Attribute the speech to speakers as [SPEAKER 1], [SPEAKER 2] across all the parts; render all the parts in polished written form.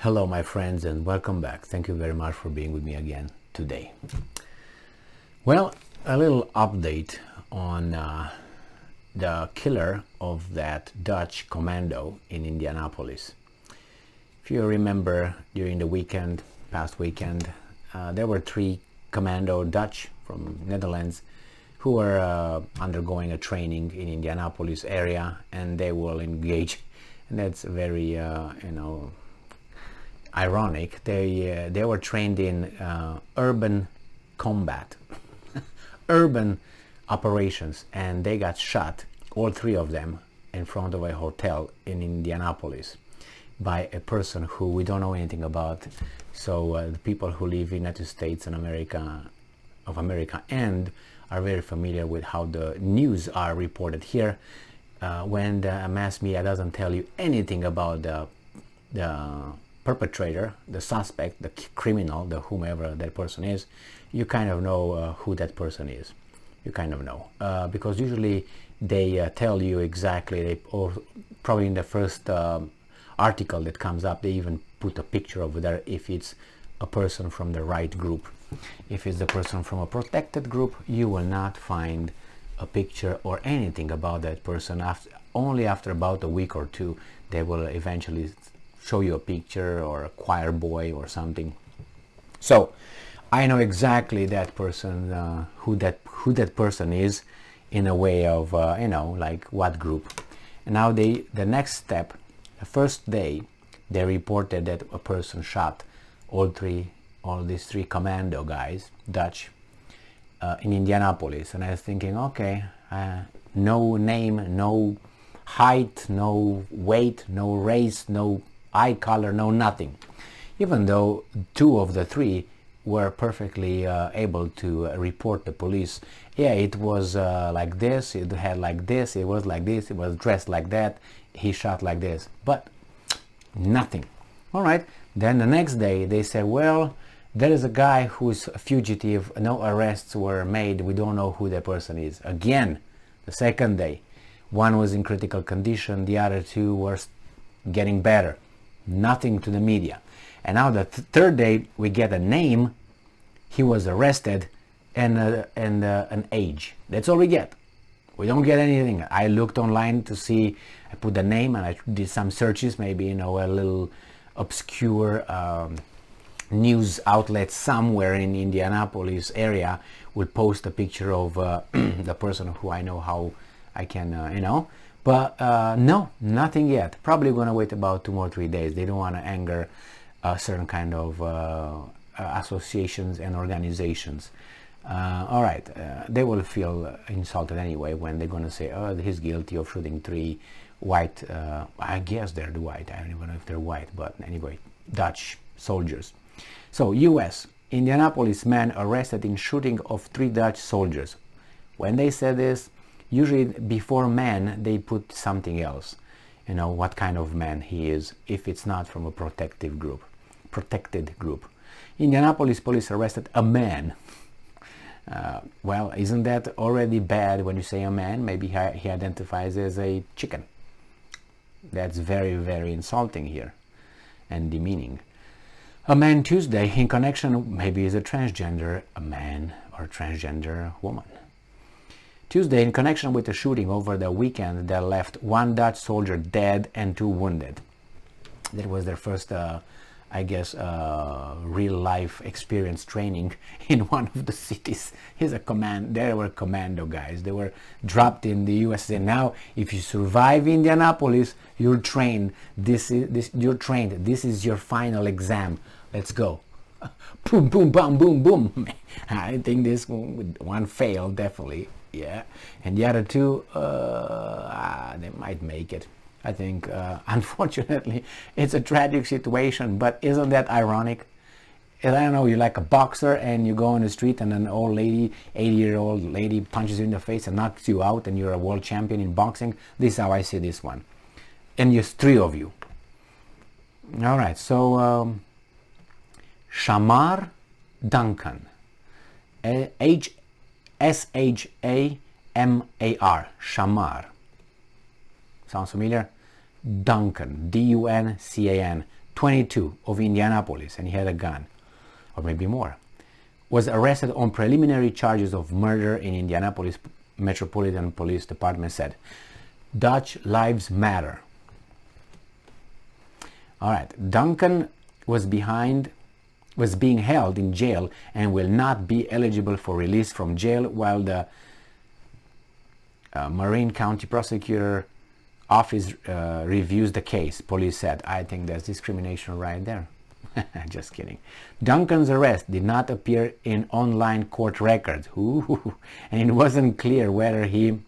[SPEAKER 1] Hello my friends and welcome back. Thank you very much for being with me again today. Well, a little update on the killer of that Dutch Commando in Indianapolis. If you remember, during the past weekend, there were 3 commando Dutch from Netherlands who were undergoing a training in Indianapolis area, and they will engage, and that's very ironic. They were trained in urban combat, urban operations, and they got shot, all 3 of them, in front of a hotel in Indianapolis by a person who we don't know anything about. So the people who live in the United States and America and are very familiar with how the news are reported here, when the mass media doesn't tell you anything about the perpetrator, the suspect, the criminal, the whomever that person is, you kind of know who that person is. You kind of know because usually they tell you exactly, or probably in the first article that comes up, they even put a picture over there if it's a person from the right group. If it's the person from a protected group, you will not find a picture or anything about that person. Only after about a week or 2 they will eventually show you a picture or a choir boy or something. So I know exactly that person, who that person is, in a way of like what group. And now the next step, the first day, they reported that a person shot all these 3 commando guys, Dutch, in Indianapolis. And I was thinking, okay, no name, no height, no weight, no race, no eye color, no nothing. Even though 2 of the 3 were perfectly able to report the police. Yeah, it was like this, it had like this, it was like this, it was dressed like that, he shot like this, but nothing. All right, then the next day they say, well, there is a guy who's a fugitive, no arrests were made, we don't know who the person is. Again, the second day, 1 was in critical condition, the other 2 were getting better. Nothing to the media. And now the third day we get a name, he was arrested, and an age. That's all we get. We don't get anything. I looked online to see, I put the name and I did some searches, maybe a little obscure news outlet somewhere in Indianapolis area will post a picture of the person who I know how I can but no, nothing yet. Probably gonna wait about 2 or 3 days. They don't want to anger certain kind of associations and organizations. All right, they will feel insulted anyway when they're gonna say, oh, he's guilty of shooting 3 white, I guess they're white, I don't even know if they're white, but anyway, Dutch soldiers. So US, Indianapolis man arrested in shooting of 3 Dutch soldiers. When they say this, usually before man they put something else, what kind of man he is, if it's not from a protected group. Indianapolis police arrested a man. Well, isn't that already bad when you say a man? Maybe he identifies as a chicken. That's very, very insulting here and demeaning. A man Tuesday in connection, maybe is a transgender, a man or transgender woman. Tuesday, in connection with the shooting over the weekend that left 1 Dutch soldier dead and 2 wounded. That was their first, I guess, real-life experience training in one of the cities. There were commando guys. They were dropped in the USA. Now, if you survive Indianapolis, you're trained. You're trained. This is your final exam. Let's go. Boom, boom, bam, boom, boom. I think this one failed, definitely. Yeah, and the other 2, they might make it. I think, unfortunately, it's a tragic situation, but isn't that ironic? I don't know, you're like a boxer and you go on the street and an old lady, 80-year-old lady, punches you in the face and knocks you out, and you're a world champion in boxing. This is how I see this one. And there's 3 of you. All right, so Shamar Duncan, S-H-A-M-A-R, Shamar. Sounds familiar? Duncan, D-U-N-C-A-N, 22, of Indianapolis, and he had a gun, or maybe more, was arrested on preliminary charges of murder in Indianapolis Metropolitan Police Department said. Dutch lives matter. All right, Duncan was being held in jail and will not be eligible for release from jail while the Marin County Prosecutor Office reviews the case, police said. I think that's discrimination right there. Just kidding. Duncan's arrest did not appear in online court records. Ooh, and it wasn't clear whether he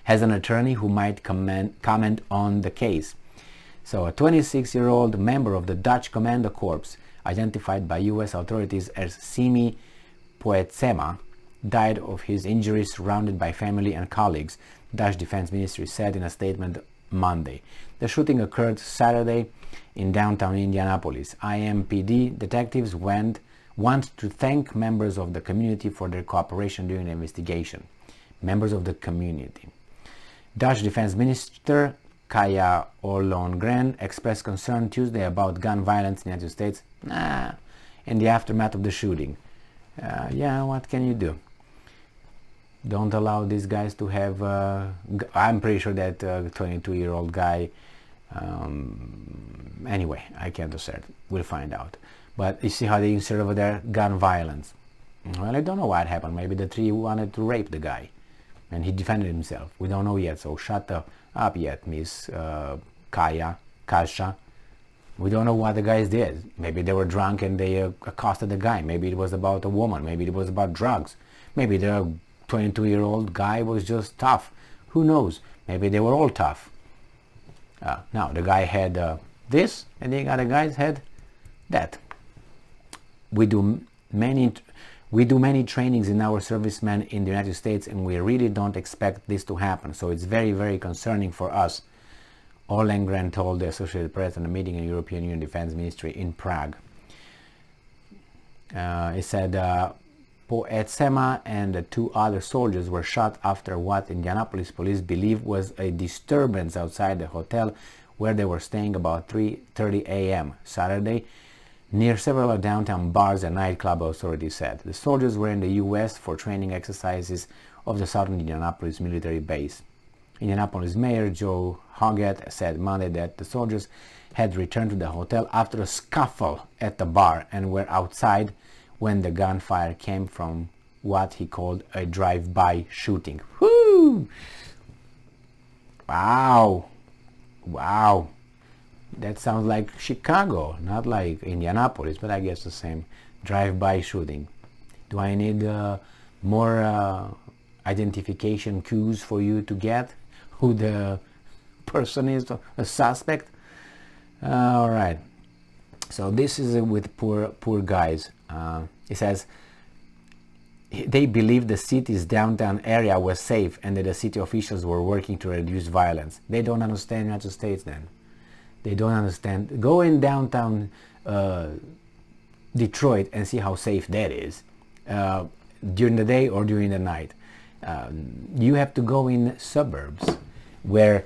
[SPEAKER 1] has an attorney who might comment on the case. So a 26-year-old member of the Dutch Commando Corps, identified by U.S. authorities as Simi Poetsema, died of his injuries surrounded by family and colleagues, Dutch Defense Ministry said in a statement Monday. The shooting occurred Saturday in downtown Indianapolis. IMPD detectives want to thank members of the community for their cooperation during the investigation. Members of the community. Dutch Defense Minister Kaya Ollongren expressed concern Tuesday about gun violence in the United States in the aftermath of the shooting. Yeah, what can you do? Don't allow these guys to have... I'm pretty sure that 22-year-old guy... anyway, I can't assert. We'll find out. But you see how they insert over there gun violence. Well, I don't know what happened. Maybe the three wanted to rape the guy and he defended himself. We don't know yet, so shut up yet, Miss Kasha. We don't know what the guys did. Maybe they were drunk and they accosted the guy. Maybe it was about a woman. Maybe it was about drugs. Maybe the 22-year-old guy was just tough. Who knows? Maybe they were all tough. Now the guy had this, and the other guys had that. We do many trainings in our servicemen in the United States, and we really don't expect this to happen. So it's very, very concerning for us. Ollongren told the Associated Press in a meeting in European Union Defense Ministry in Prague. He said Poetsema and the two other soldiers were shot after what Indianapolis police believe was a disturbance outside the hotel where they were staying about 3:30 a.m. Saturday near several downtown bars and nightclub, authorities said. The soldiers were in the U.S. for training exercises of the Southern Indianapolis military base. Indianapolis Mayor Joe Hoggett said Monday that the soldiers had returned to the hotel after a scuffle at the bar and were outside when the gunfire came from what he called a drive-by shooting. Whoo! Wow! Wow! That sounds like Chicago, not like Indianapolis, but I guess the same. Drive-by shooting. Do I need more identification cues for you to get who the person is, a suspect? All right. So this is with poor guys. It says they believe the city's downtown area was safe and that the city officials were working to reduce violence. They don't understand the United States then. They don't understand. Go in downtown Detroit and see how safe that is during the day or during the night. You have to go in suburbs where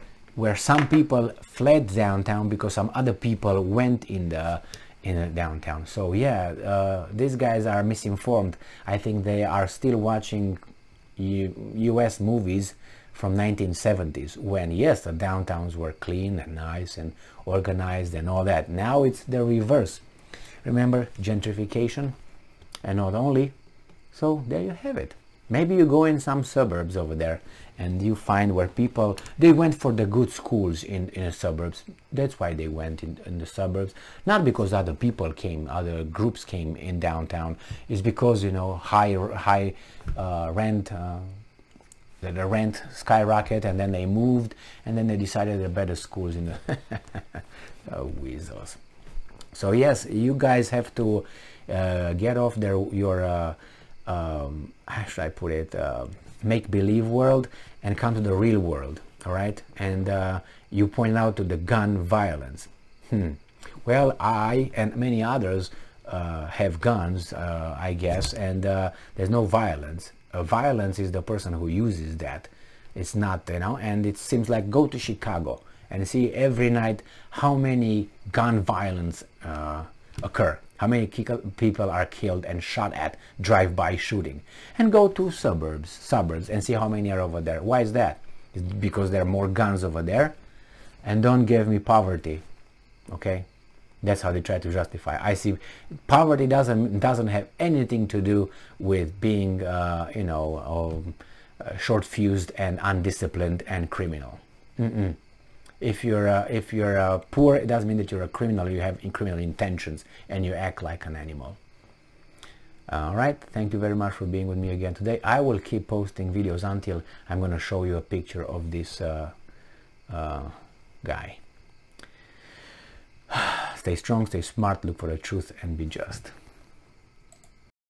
[SPEAKER 1] some people fled downtown because some other people went in the downtown. So yeah, these guys are misinformed. I think they are still watching US movies from 1970s when, yes, the downtowns were clean and nice and organized and all that. Now it's the reverse. Remember gentrification? And not only. So there you have it. Maybe you go in some suburbs over there and you find where people, they went for the good schools in the suburbs. That's why they went in the suburbs. Not because other people came, other groups came in downtown. It's because, you know, high rent, the rent skyrocket, and then they moved, and then they decided there are better schools in the oh, weasels. So yes, you guys have to get off your how should I put it, make-believe world and come to the real world. All right, and you point out to the gun violence. Well, I and many others have guns, I guess, and there's no violence. Violence is the person who uses that. It's not, you know, and it seems like go to Chicago and see every night how many gun violence occur, how many people are killed and shot at, drive-by shooting, and go to suburbs and see how many are over there. Why is that? It's because there are more guns over there. And don't give me poverty, okay? That's how they try to justify. I see poverty doesn't have anything to do with being you know, short-fused and undisciplined and criminal. If you're poor, it doesn't mean that you're a criminal. You have criminal intentions and you act like an animal. All right, thank you very much for being with me again today. I will keep posting videos until I'm going to show you a picture of this guy. Stay strong, stay smart, look for the truth, and be just.